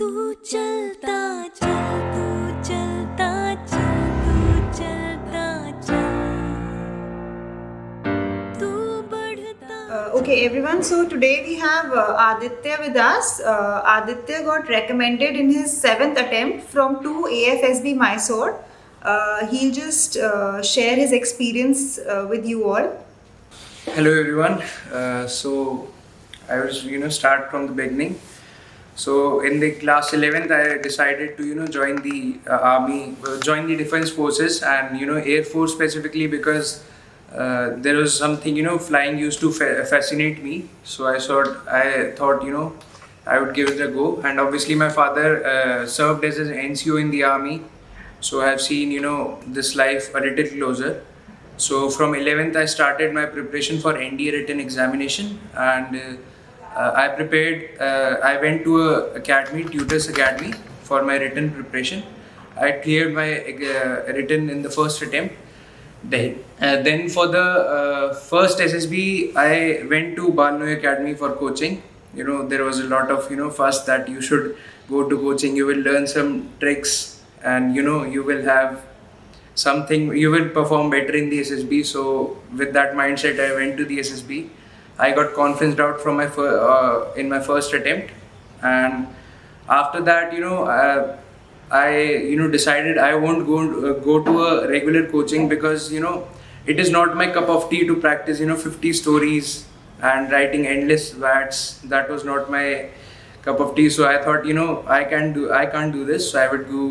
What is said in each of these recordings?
तू चलता चल तू चलता चल तू चलता चल तू बढ़ता Okay, everyone. So today we have Aditya with us. Aditya got recommended in his 7th attempt from 2 AFSB Mysore. He'll just share his experience with you all. Hello everyone. So I will start from the beginning. So in the class 11th I decided to join the army, join the defense forces and Air Force specifically because there was something flying used to fascinate me. So I thought I would give it a go, and obviously my father served as an NCO in the army, so I have seen this life a little closer. So from 11th I started my preparation for NDA written examination, and I prepared. I went to a academy, Tutors Academy, for my written preparation. I cleared my written in the first attempt. Then for the first SSB, I went to No Academy for coaching. There was a lot of fuss that you should go to coaching. You will learn some tricks, and you will have something. You will perform better in the SSB. So with that mindset, I went to the SSB. I got conferenced out from in my first attempt, and after that, I decided I won't go to a regular coaching because it is not my cup of tea to practice 50 stories and writing endless VATs. That was not my cup of tea. So I thought I can't do this. So I would go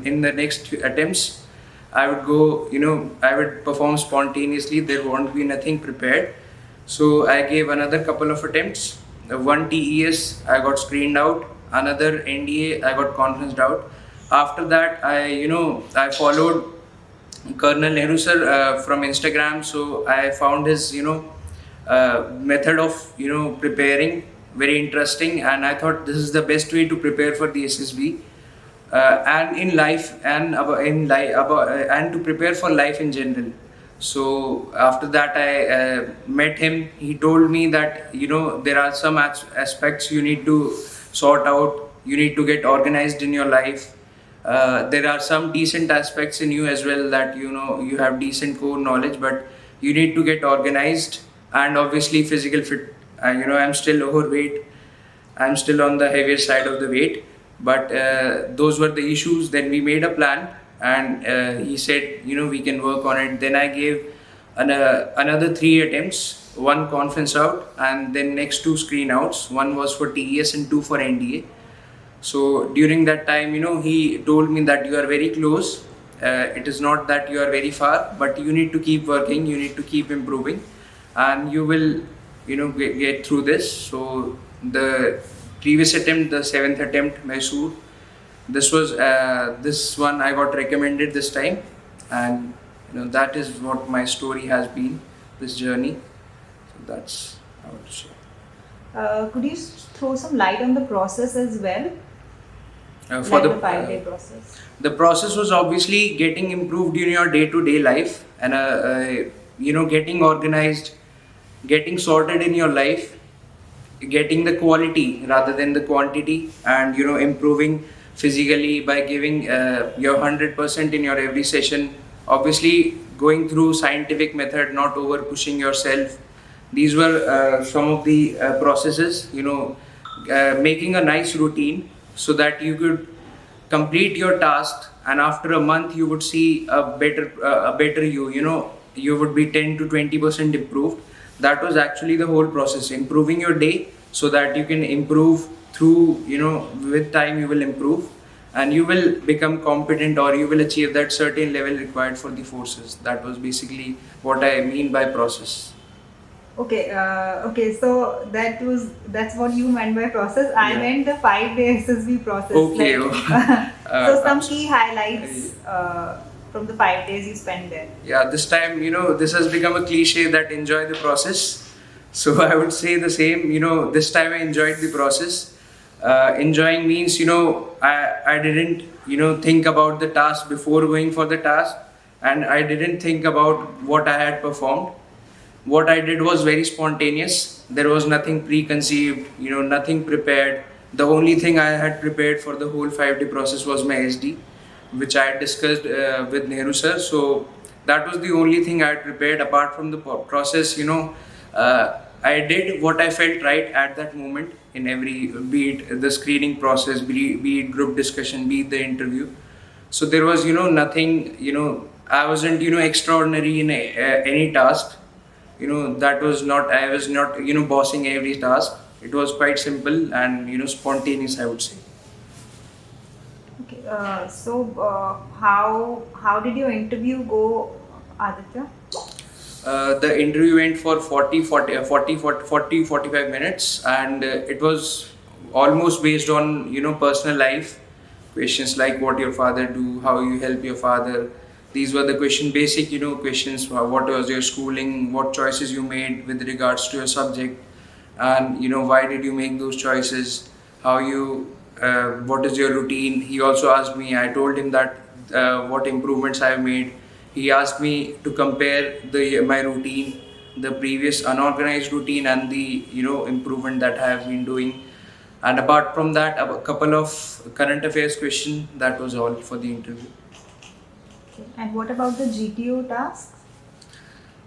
in the next attempts. I would go I would perform spontaneously. There won't be nothing prepared. So I gave another couple of attempts. One TES I got screened out. Another NDA I got conferenced out. After that I followed Col Nehru sir from Instagram. So I found his method of preparing very interesting, and I thought this is the best way to prepare for the SSB and in life and and to prepare for life in general. So after that I met him. He told me that there are some aspects you need to sort out. You need to get organized in your life. There are some decent aspects in you as well, that you have decent core knowledge, but you need to get organized, and obviously physical fit. I'm still overweight. I'm still on the heavier side of the weight, but those were the issues. Then we made a plan, and he said we can work on it. Then I gave another 3 attempts, 1 conference out, and then next 2 screen outs. 1 was for TES and 2 for NDA. So during that time he told me that you are very close. It is not that you are very far, but you need to keep working, you need to keep improving, and you will get through this. So the previous attempt, the 7th attempt, Mysore, this was this one I got recommended this time, and that is what my story has been, this journey. So that's how to say. Could you throw some light on the process as well? For the 5-day process. The process was obviously getting improved in your day-to-day life, and getting organized, getting sorted in your life, getting the quality rather than the quantity, and improving physically by giving your 100% in your every session. Obviously going through scientific method, not over pushing yourself. These were some of the processes. Making a nice routine so that you could complete your task, and after a month you would see a better you would be 10 to 20% improved. That was actually the whole process, improving your day so that you can improve through with time. You will improve and you will become competent, or you will achieve that certain level required for the forces. That was basically what I mean by process. Okay, so that's what you meant by process. I meant the 5-day SSB process. Okay. So some key highlights from the 5 days you spent there. Yeah, this time this has become a cliche that enjoy the process. So I would say the same. This time I enjoyed the process. Enjoying means I didn't think about the task before going for the task, and I didn't think about what I had performed. What I did was very spontaneous. There was nothing preconceived, nothing prepared. The only thing I had prepared for the whole 5 day process was my SD, which I had discussed with Nehru sir. So that was the only thing I had prepared. Apart from the process, I did what I felt right at that moment in every, be it the screening process, be it group discussion, be it the interview. So there was, nothing, I wasn't, extraordinary in any task. That was not, I was not, bossing every task. It was quite simple and, spontaneous, I would say. Okay. How did your interview go, Aditya? The interview went for 45 minutes, and it was almost based on, personal life questions like what your father do, how you help your father. These were the basic, questions. What was your schooling, what choices you made with regards to your subject, and, why did you make those choices, what is your routine. He also asked me, I told him that what improvements I have made. He asked me to compare my routine, the previous unorganized routine, and the improvement that I have been doing. And apart from that, a couple of current affairs question. That was all for the interview. Okay. And what about the GTO tasks?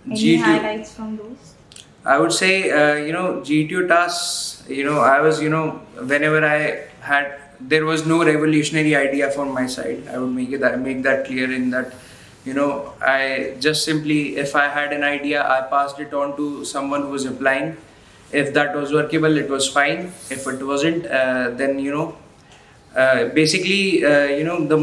Any GTO highlights from those? I would say, GTO tasks, I was, whenever I had, there was no revolutionary idea from my side. I would make that clear in that, I just simply, if I had an idea, I passed it on to someone who was applying. If that was workable, it was fine. If it wasn't, then, the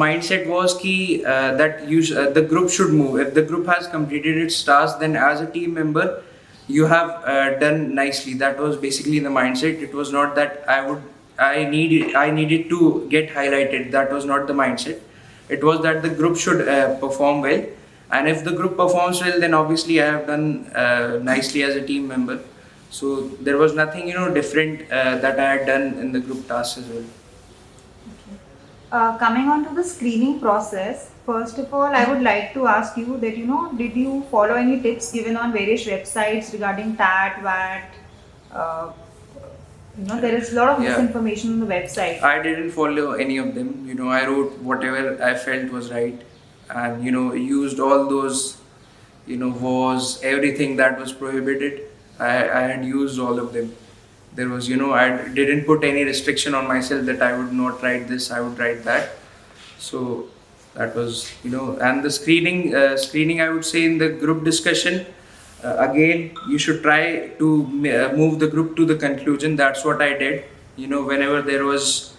mindset was that the group should move. If the group has completed its task, then as a team member, you have done nicely. That was basically the mindset. It was not that I needed to get highlighted. That was not the mindset. It was that the group should perform well, and if the group performs well, then obviously I have done nicely as a team member. So there was nothing different that I had done in the group tasks as well. Coming on to the screening process, first of all, I would like to ask you that, did you follow any tips given on various websites regarding TAT, VAT? There is a lot of Yeah. misinformation on the website. I didn't follow any of them. I wrote whatever I felt was right, and used all those, was everything that was prohibited. I had used all of them. There was, I didn't put any restriction on myself that I would not write this, I would write that. So that was, and the screening, I would say in the group discussion. Again, you should try to move the group to the conclusion. That's what I did. Whenever there was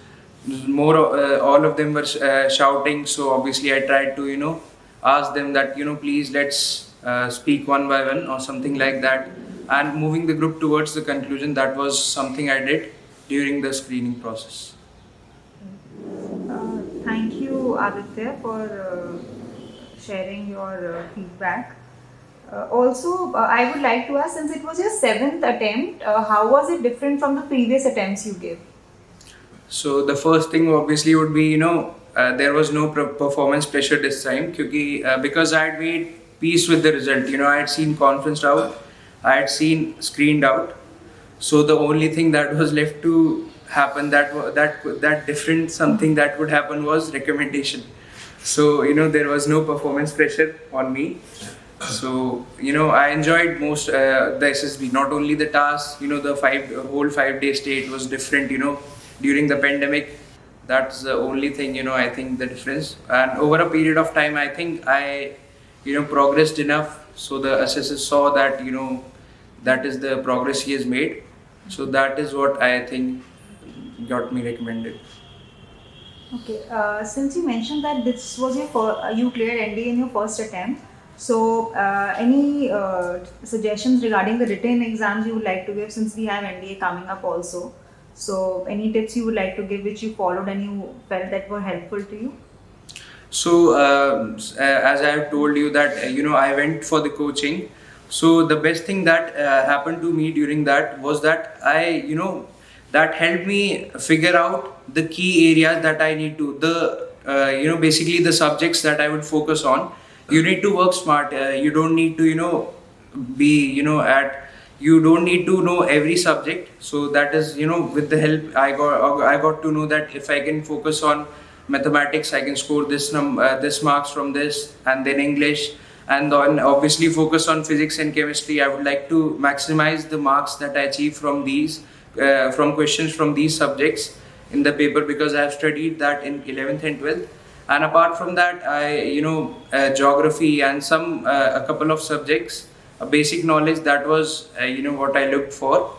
more, all of them were shouting. So obviously, I tried to, ask them that, please let's speak one by one or something like that. And moving the group towards the conclusion, that was something I did during the screening process. Thank you, Aditya, for sharing your feedback. I would like to ask, since it was your 7th attempt, how was it different from the previous attempts you gave? So the first thing obviously would be, there was no performance pressure this time because I had made peace with the result. I had seen conferenced out, I had seen screened out. So the only thing that was left to happen, that different something that would happen was recommendation. So, there was no performance pressure on me. So, I enjoyed most the SSB, not only the task, the whole 5 day stay, it was different, during the pandemic. That's the only thing, I think the difference. And over a period of time, I think I, progressed enough. So the assessors saw that, that is the progress he has made. So that is what I think got me recommended. Okay, since you mentioned that this was you cleared NDA in your first attempt, so any suggestions regarding the written exams you would like to give, since we have NDA coming up also? So any tips you would like to give which you followed and you felt that were helpful to you? So as I have told you that I went for the coaching. So the best thing that happened to me during that was that that helped me figure out the key areas that I need to, basically the subjects that I would focus on. You need to work smart. You don't need to, be, at, you don't need to know every subject. So that is, with the help, I got to know that if I can focus on mathematics, I can score this marks from this, and then English, and then obviously focus on physics and chemistry. I would like to maximize the marks that I achieve from these, from questions from these subjects in the paper, because I have studied that in 11th and 12th. And apart from that, geography and a couple of subjects, a basic knowledge, that was what I looked for.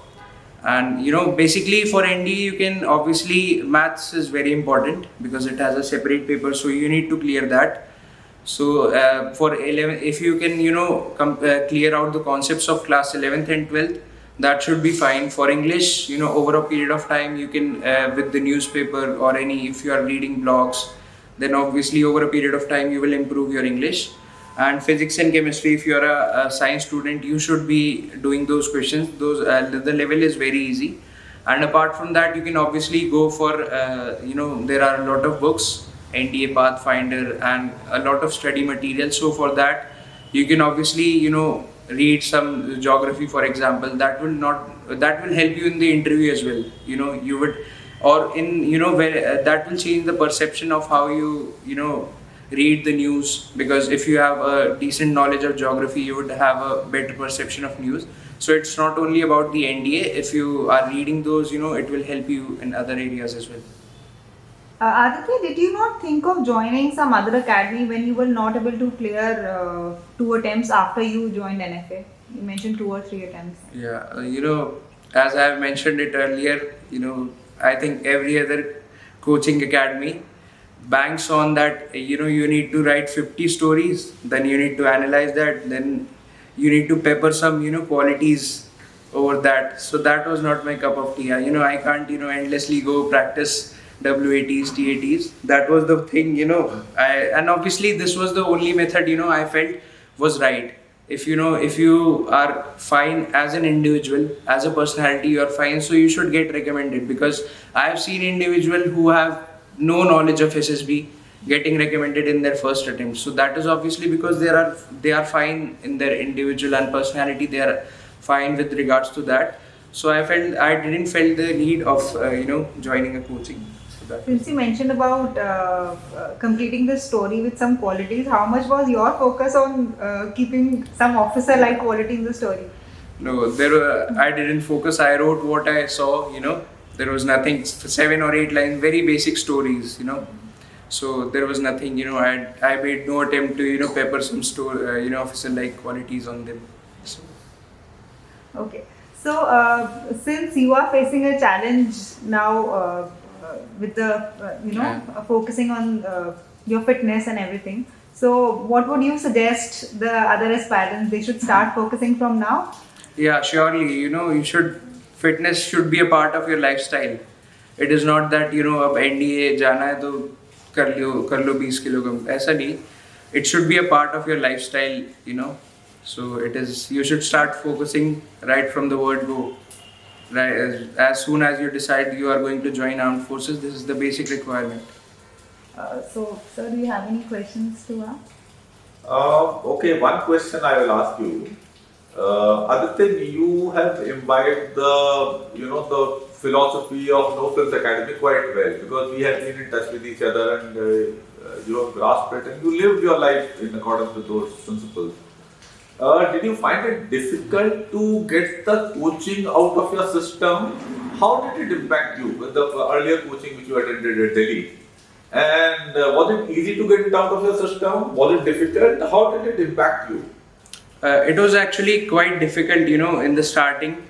And basically for NDA, you can obviously, maths is very important because it has a separate paper, so you need to clear that. So for 11, if you can clear out the concepts of class 11th and 12th, that should be fine. For English, over a period of time, you can with the newspaper or if you are reading blogs, then obviously over a period of time you will improve your English. And physics and chemistry, if you are a science student, you should be doing those questions. Those the level is very easy. And apart from that, you can obviously go for there are a lot of books, NDA Pathfinder, and a lot of study material. So for that, you can obviously read some geography, for example. That will help you in the interview as well. You would, or in where that will change the perception of how you read the news, because if you have a decent knowledge of geography, you would have a better perception of news. So it's not only about the NDA. If you are reading those, it will help you in other areas as well. Aditya, did you not think of joining some other academy when you were not able to clear 2 attempts after you joined NFA? You mentioned 2 or 3 attempts. Yeah, as I have mentioned it earlier, I think every other coaching academy banks on that. You need to write 50 stories, then you need to analyze that, then you need to pepper some qualities over that. So that was not my cup of tea. I can't endlessly go practice WATs, TATs. That was the thing. And obviously this was the only method I felt was right. If you are fine as an individual, as a personality, you are fine, so you should get recommended. Because I have seen individuals who have no knowledge of SSB getting recommended in their first attempt. So that is obviously because they are fine in their individual and personality. They are fine with regards to that. So I didn't feel the need of joining a coaching. So since you mentioned about completing the story with some qualities, how much was your focus on keeping some officer-like quality in the story? No, I didn't focus. I wrote what I saw. There was nothing. 7 or 8 lines, very basic stories. So there was nothing. I made no attempt to pepper some story, officer-like qualities on them. So. Okay. So since you are facing a challenge now with the focusing on your fitness and everything, so what would you suggest the other aspirants they should start focusing from now? Yeah, surely. Fitness should be a part of your lifestyle. It is not that अब NDA जाना है तो कर लो 20 kilo कम. ऐसा नहीं. It should be a part of your lifestyle. So it is. You should start focusing right from the word go. Right, as soon as you decide you are going to join armed forces, this is the basic requirement. So, sir, do you have any questions to ask? Okay, one question I will ask you. Aditya, you have imbibed the philosophy of No Frills Academy quite well, because we have been in touch with each other, and you have grasped it and you lived your life in accordance with those principles. Did you find it difficult to get the coaching out of your system? How did it impact you with the earlier coaching which you attended at Delhi? And was it easy to get it out of your system? Was it difficult? How did it impact you? It was actually quite difficult, in the starting.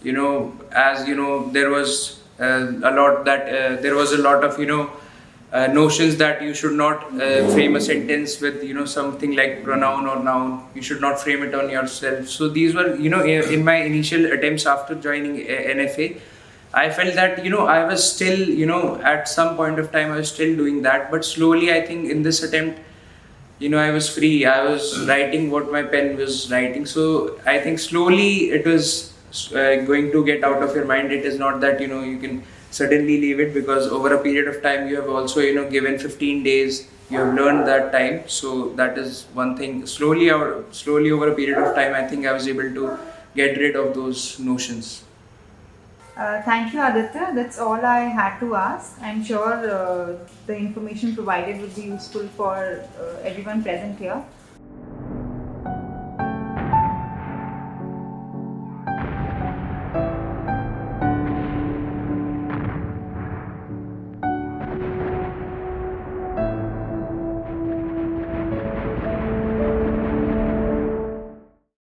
As there was a lot of notions that you should not frame a sentence with something like pronoun or noun. You should not frame it on yourself. So these were in my initial attempts after joining NFA, I felt that I was still at some point of time I was still doing that. But slowly, I think in this attempt, I was free. I was writing what my pen was writing. So I think slowly it was going to get out of your mind. It is not that you can suddenly leave it, because over a period of time you have also given 15 days. You have learned that time. So that is one thing. Slowly over a period of time, I think I was able to get rid of those notions. Thank you, Aditya. That's all I had to ask. I'm sure the information provided would be useful for everyone present here.